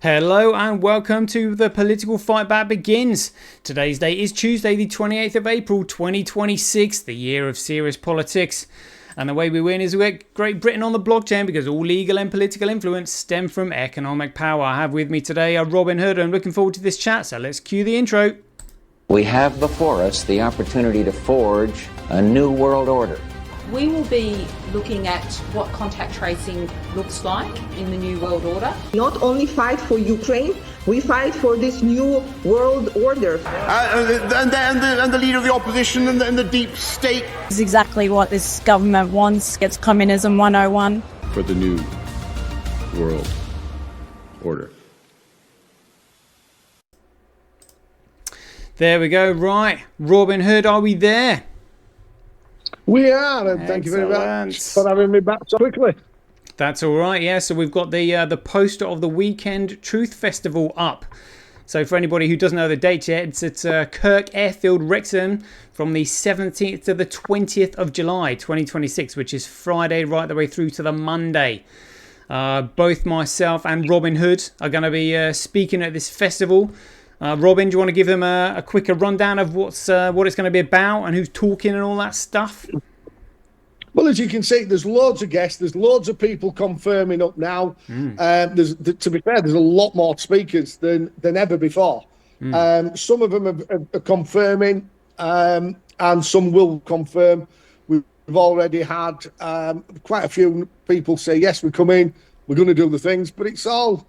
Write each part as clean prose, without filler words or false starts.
Hello and welcome to The Political Fight Back Begins. Today's date is Tuesday the 28th of April 2026, the year of serious politics. And the way we win is we get Great Britain on the blockchain because all legal and political influence stem from economic power. I have with me today Robin Hood. I'm looking forward to this chat, so let's cue the intro. We have before us the opportunity to forge a new world order. We will be looking at what contact tracing looks like in the new world order. Not only fight for Ukraine, we fight for this new world order. And the leader of the opposition and the deep state. This is exactly what this government wants. It's communism 101. For the new world order. There we go. Right, Robin Hood, are we there? We are, and thank you very much for having me back so quickly. That's all right, yeah. So we've got the poster of the Weekend Truth Festival up. So for anybody who doesn't know the date yet, it's at Chirk, Airfield, Wrexham from the 17th to the 20th of July 2026, which is Friday right the way through to the Monday. Both myself and Robin Hood are going to be speaking at this festival. Robin, do you want to give them a quicker rundown of what it's going to be about and who's talking and all that stuff? Well, as you can see, there's loads of guests. There's loads of people confirming up now. To be fair, there's a lot more speakers than ever before. Some of them are confirming, and some will confirm. We've already had quite a few people say, yes, we're coming, we're going to do the things, but it's all...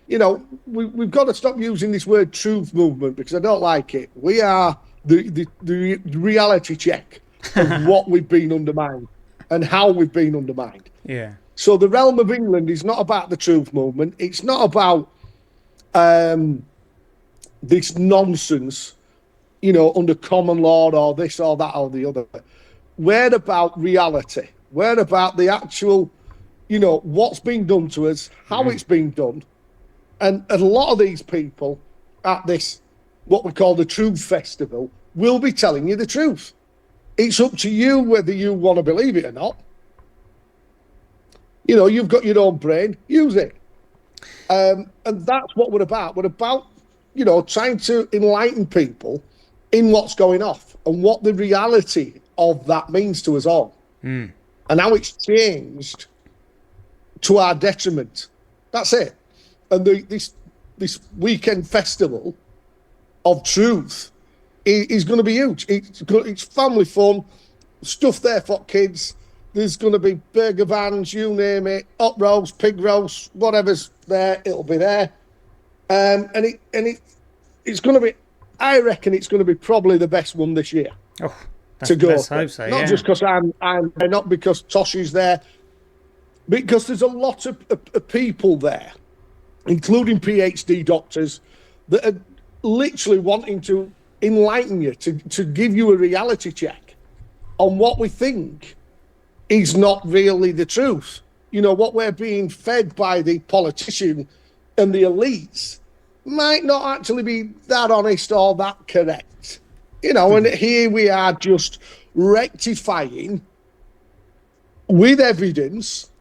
You know, we've got to stop using this word truth movement because I don't like it. We are the reality check of what we've been undermined and how we've been undermined. Yeah. So the realm of England is not about the truth movement. It's not about this nonsense, you know, under common law or this or that or the other. We're about reality. We're about the actual, you know, what's been done to us, how it's been done. And a lot of these people at this, what we call the Truth Festival, will be telling you the truth. It's up to you whether you want to believe it or not. You know, you've got your own brain, use it. And that's what we're about. We're about, you know, trying to enlighten people in what's going off and what the reality of that means to us all. And how it's changed to our detriment. That's it. And this weekend festival of truth is going to be huge. It's family fun, stuff there for kids. There's going to be burger vans, you name it, hot roast, pig roast, whatever's there, it'll be there. And it's going to be. I reckon it's going to be probably the best one this year. Oh, to go. Let's hope so, not just because I'm not because Toshi's there, because there's a lot of people there, including PhD doctors, that are literally wanting to enlighten you, to give you a reality check on what we think is not really the truth. You know, what we're being fed by the politician and the elites might not actually be that honest or that correct. You know, and here we are just rectifying with evidence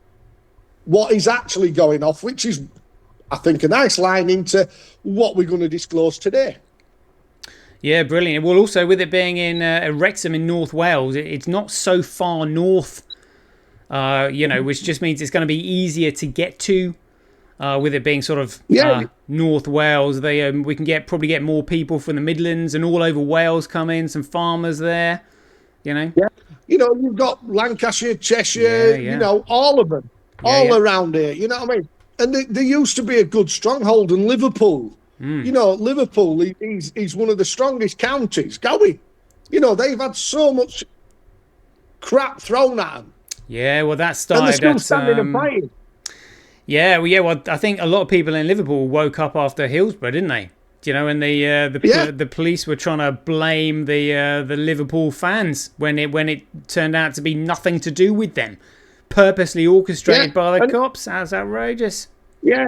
what is actually going off, which is, I think, a nice line into what we're going to disclose today. Yeah, brilliant. Well, also with it being in Wrexham in North Wales, it's not so far north, you know, which just means it's going to be easier to get to. With it being sort of North Wales, we can probably get more people from the Midlands and all over Wales come in, some farmers there, you know. Yeah, you know, you've got Lancashire, Cheshire, you know, all of them, around here, you know what I mean? And there used to be a good stronghold in Liverpool. You know, Liverpool is one of the strongest counties going. You know, they've had so much crap thrown at them. Yeah, well, that started. And they're still standing and fighting. Yeah, well, I think a lot of people in Liverpool woke up after Hillsborough, didn't they? You know, and the police were trying to blame the Liverpool fans when it turned out to be nothing to do with them, purposely orchestrated by the cops. That's outrageous. Yeah,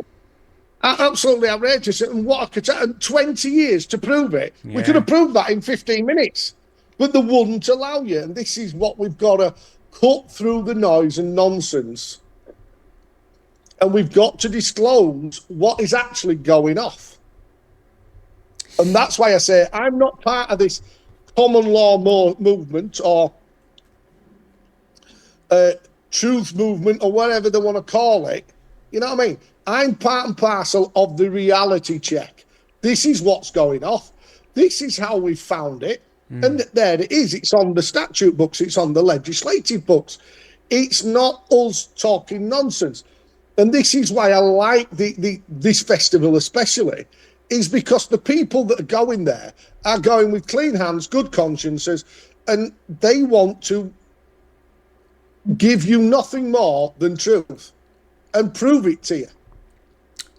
absolutely outrageous. And what I could tell, 20 years to prove it. We could have proved that in 15 minutes, but they wouldn't allow you. And this is what we've got to cut through the noise and nonsense and we've got to disclose what is actually going off. And that's why I say I'm not part of this common law movement or truth movement or whatever they want to call it. You know what I mean? I'm part and parcel of the reality check. This is what's going off. This is how we found it. And there it is. It's on the statute books. It's on the legislative books. It's not us talking nonsense. And this is why I like this festival especially, is because the people that are going there are going with clean hands, good consciences, and they want to give you nothing more than truth and prove it to you.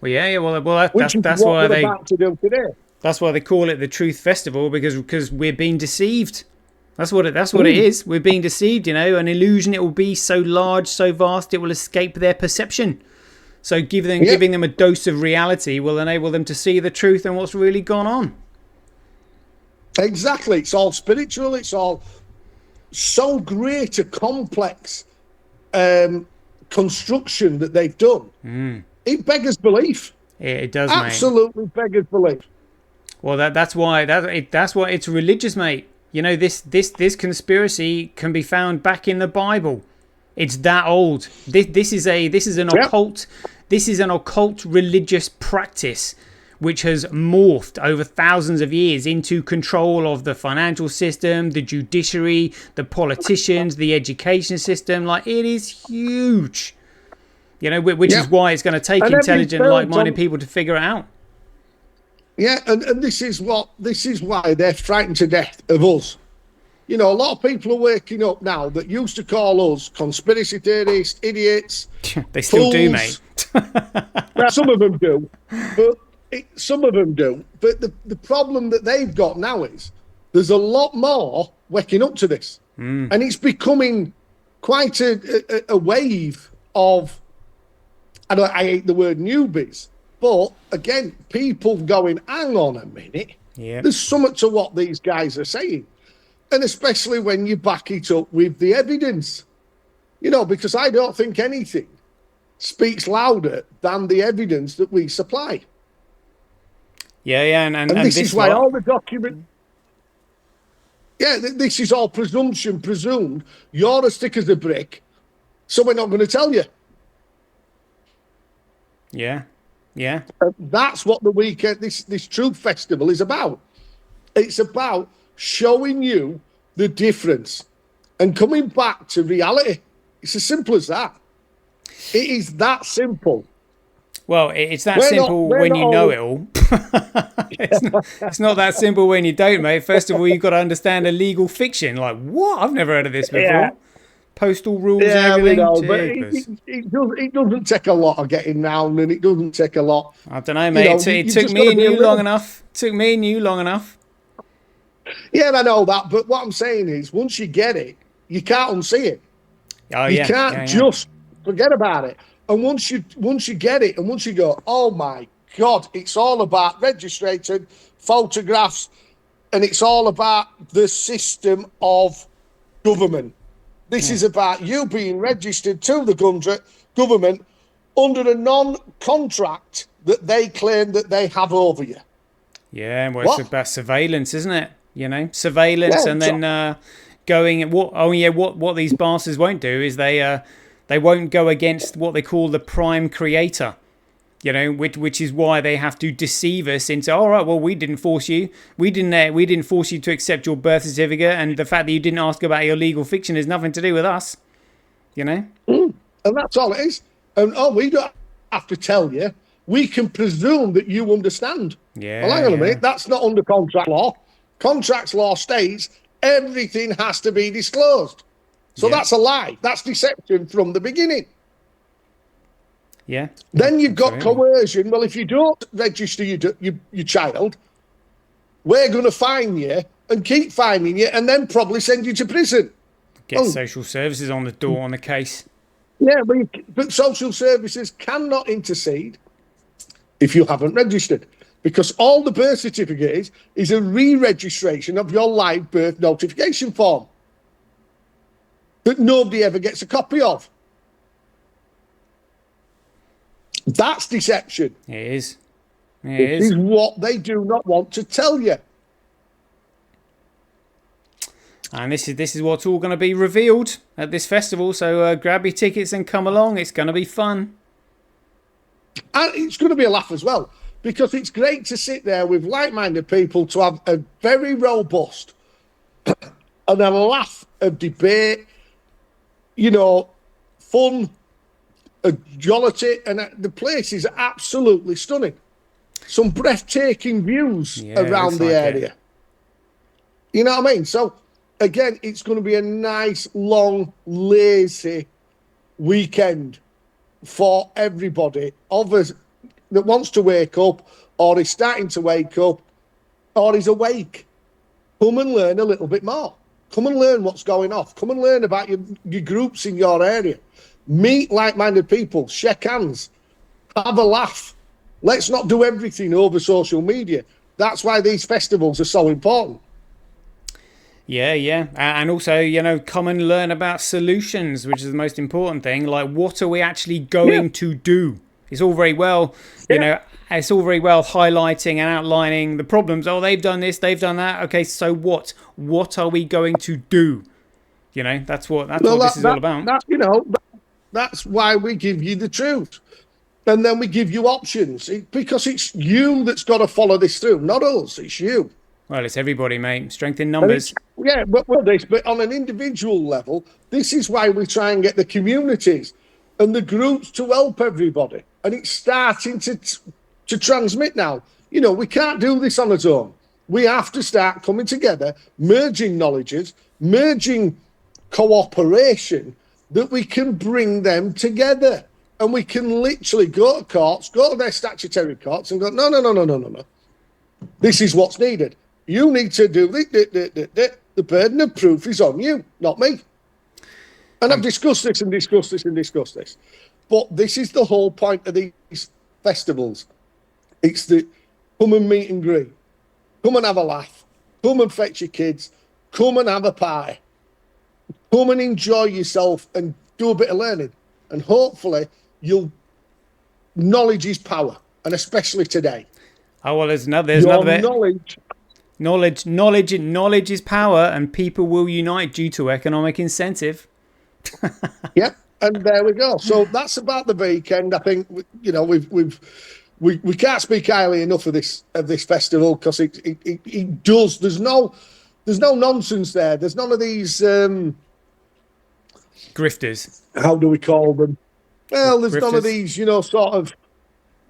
Well, yeah. Well, that's what why we're about to do today. That's why they call it the Truth Festival, because we're being deceived. That's what it is. We're being deceived. You know, an illusion. It will be so large, so vast, it will escape their perception. So giving them a dose of reality will enable them to see the truth and what's really gone on. Exactly. It's all spiritual. It's all so great a complex construction that they've done. It beggars belief. It does, absolutely mate. Beggars belief. Well, that's why it's religious, mate. You know, this conspiracy can be found back in the Bible. It's that old. This is an occult. This is an occult religious practice which has morphed over thousands of years into control of the financial system, the judiciary, the politicians, the education system. Like, it is huge. You know, which is why it's going to take intelligent, like-minded people to figure it out. Yeah, and this is why they're frightened to death of us. You know, a lot of people are waking up now that used to call us conspiracy theorists, idiots. They still do, mate. Well, some of them do, but the problem that they've got now is there's a lot more waking up to this, and it's becoming quite a wave of. I hate the word newbies, but again, people going, hang on a minute, there's something to what these guys are saying. And especially when you back it up with the evidence, you know, because I don't think anything speaks louder than the evidence that we supply. And this is why all the document. This is all presumed. You're as thick as a brick, so we're not going to tell you. Yeah. That's what the weekend, this Truth Festival is about. It's about showing you the difference and coming back to reality. It's as simple as that. It is that simple. Well, it's that simple when you know it all. It's not that simple when you don't, mate. First of all, you've got to understand a legal fiction. Like, what? I've never heard of this before. Yeah. Postal rules and everything. Know, but it doesn't take a lot of getting round, and it doesn't take a lot. I don't know, mate. It took me and you long enough. Took me and you long enough. Yeah, I know that. But what I'm saying is, once you get it, you can't unsee it. You can't just forget about it. And once you get it, and once you go, oh my God, it's all about registered photographs, and it's all about the system of government. This is about you being registered to the government under a non-contract that they claim that they have over you. Yeah, well, it's about surveillance, isn't it? You know, surveillance, and then going at what these bastards won't do is they won't go against what they call the prime creator. You know, which is why they have to deceive us into, all right, well, we didn't force you. We didn't force you to accept your birth certificate, and the fact that you didn't ask about your legal fiction has nothing to do with us. You know? And that's all it is. And we don't have to tell you. We can presume that you understand. Yeah. Well, hang on a minute. That's not under contract law. Contract law states everything has to be disclosed. So that's a lie. That's deception from the beginning. Yeah. Then you've got coercion. Well, if you don't register your child, we're going to fine you and keep fining you and then probably send you to prison. Get social services on the door on the case. Yeah, but social services cannot intercede if you haven't registered, because all the birth certificate is a re-registration of your live birth notification form that nobody ever gets a copy of. That's deception. It is. It It is. is what they do not want to tell you. And this is what's all going to be revealed at this festival. So grab your tickets and come along. It's going to be fun. And it's going to be a laugh as well, because it's great to sit there with like-minded people to have a very robust and a laugh of debate, you know, fun, a jollity, and the place is absolutely stunning. Some breathtaking views around the area. You know what I mean? So, again, it's going to be a nice, long, lazy weekend for everybody of us that wants to wake up, or is starting to wake up, or is awake. Come and learn a little bit more. Come and learn what's going off. Come and learn about your groups in your area. Meet like-minded people, shake hands, have a laugh. Let's not do everything over social media. That's why these festivals are so important. Yeah, yeah. And also, you know, come and learn about solutions, which is the most important thing. Like, what are we actually going to do? It's all very well, you know, it's all very well highlighting and outlining the problems. Oh, they've done this, they've done that. Okay, so what? What are we going to do? You know, that's what this is all about. You know, that's why we give you the truth. And then we give you options, because it's you that's got to follow this through, not us, it's you. Well, it's everybody, mate. Strength in numbers. Yeah, but on an individual level, this is why we try and get the communities and the groups to help everybody. And it's starting to transmit now. You know, we can't do this on its own. We have to start coming together, merging knowledges, merging cooperation, that we can bring them together. And we can literally go to courts, go to their statutory courts and go, no. This is what's needed. You need to do this. The burden of proof is on you, not me. And I've discussed this and discussed this and discussed this. But this is the whole point of these festivals. It's the come and meet and greet. Come and have a laugh. Come and fetch your kids. Come and have a pie. Come and enjoy yourself and do a bit of learning. And hopefully knowledge is power. And especially today. Oh, well, there's another bit. Knowledge. Knowledge is power, and people will unite due to economic incentive. Yeah, and there we go. So that's about the weekend. I think, you know, we can't speak highly enough of this festival, because it does. There's no nonsense there. There's none of these grifters. How do we call them? Well, there's grifters. None of these, you know, sort of.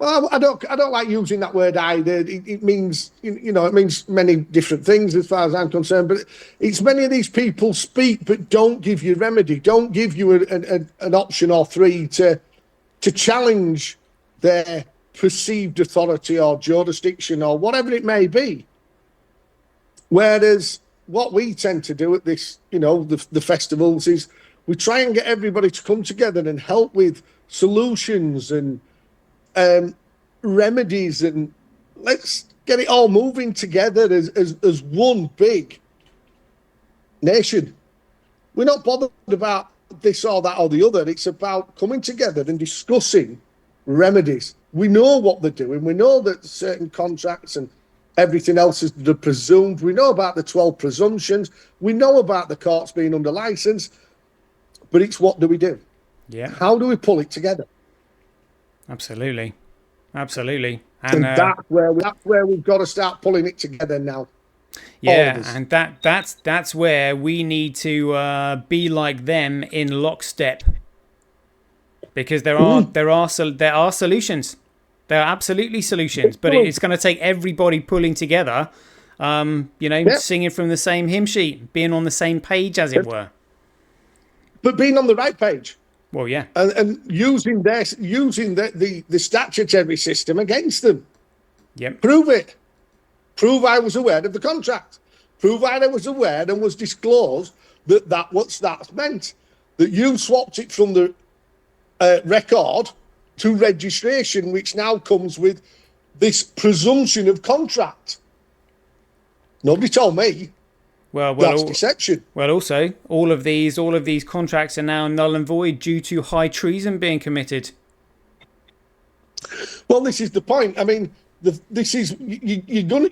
Well, I don't like using that word either. It means, you know, it means many different things as far as I'm concerned. But it's many of these people speak but don't give you remedy, don't give you an option or three to challenge their perceived authority or jurisdiction or whatever it may be. Whereas what we tend to do at this, you know, the festivals is we try and get everybody to come together and help with solutions and remedies, and let's get it all moving together as one big nation. We're not bothered about this or that or the other. It's about coming together and discussing remedies. We know what they're doing. We know that certain contracts and everything else is presumed. We know about the 12 presumptions. We know about the courts being under license. But it's what do we do? Yeah. How do we pull it together? Absolutely. And that's where we've got to start pulling it together now. Yeah, and that's where we need to be like them in lockstep, because there are solutions. There are absolutely solutions, but it's going to take everybody pulling together. Singing from the same hymn sheet, being on the same page, as it were. But being on the right page. Well, yeah, and using the statutory system against them. Yep. Prove it. Prove I was aware of the contract. Prove I was aware and was disclosed that's meant. That you swapped it from the record to registration, which now comes with this presumption of contract. Nobody told me. Well, that's deception. Well, also, all of these contracts are now null and void due to high treason being committed. Well, this is the point. I mean, this is you're gonna.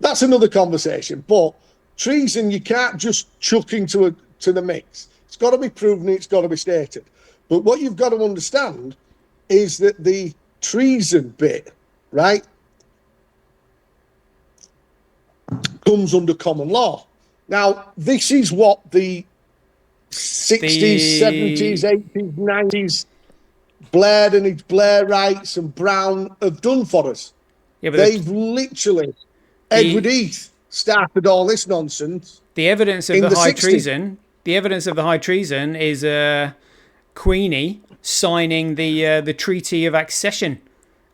That's another conversation. But treason, you can't just chuck into the mix. It's got to be proven. It's got to be stated. But what you've got to understand is that the treason bit, right, comes under common law. Now, this is what the 60s, 70s, 80s, 90s, Blair and his Blairites and Brown have done for us. Yeah, but they've literally, Edward Heath started all this nonsense. The evidence of the high treason, the evidence of the high treason is Queenie signing the Treaty of Accession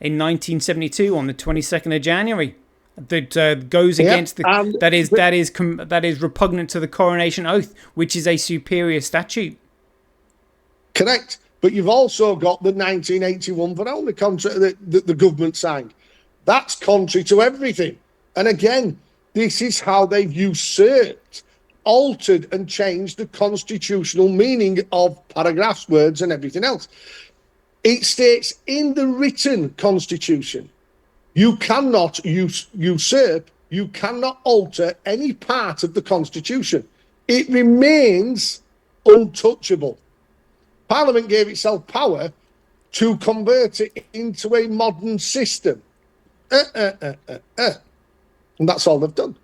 in 1972 on the 22nd of January. That goes against that is repugnant to the coronation oath, which is a superior statute. Correct, but you've also got the 1981 Verona contract that the government signed. That's contrary to everything. And again, this is how they've usurped, altered, and changed the constitutional meaning of paragraphs, words, and everything else. It states in the written constitution, you cannot usurp, you cannot alter any part of the Constitution. It remains untouchable. Parliament gave itself power to convert it into a modern system. And that's all they've done.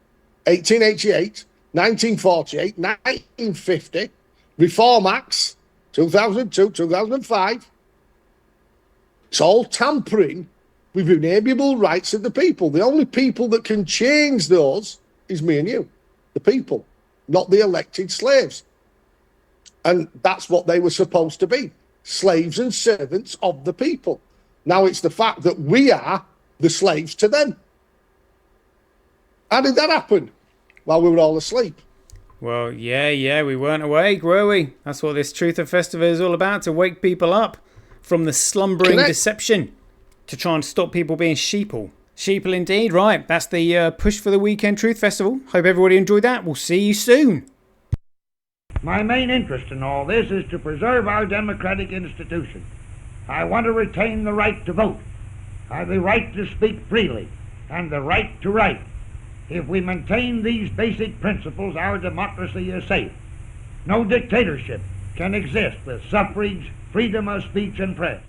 1888, 1948, 1950, Reform Acts, 2002, 2005. It's all tampering with inalienable rights of the people. The only people that can change those is me and you, the people, not the elected slaves. And that's what they were supposed to be, slaves and servants of the people. Now it's the fact that we are the slaves to them. How did that happen? While we were all asleep. Well, yeah, we weren't awake, were we? That's what this Truth Festival is all about, to wake people up from the slumbering deception, to try and stop people being sheeple. Sheeple indeed, right. That's the push for the Weekend Truth Festival. Hope everybody enjoyed that. We'll see you soon. My main interest in all this is to preserve our democratic institutions. I want to retain the right to vote, the right to speak freely, and the right to write. If we maintain these basic principles, our democracy is safe. No dictatorship can exist with suffrage, freedom of speech and press.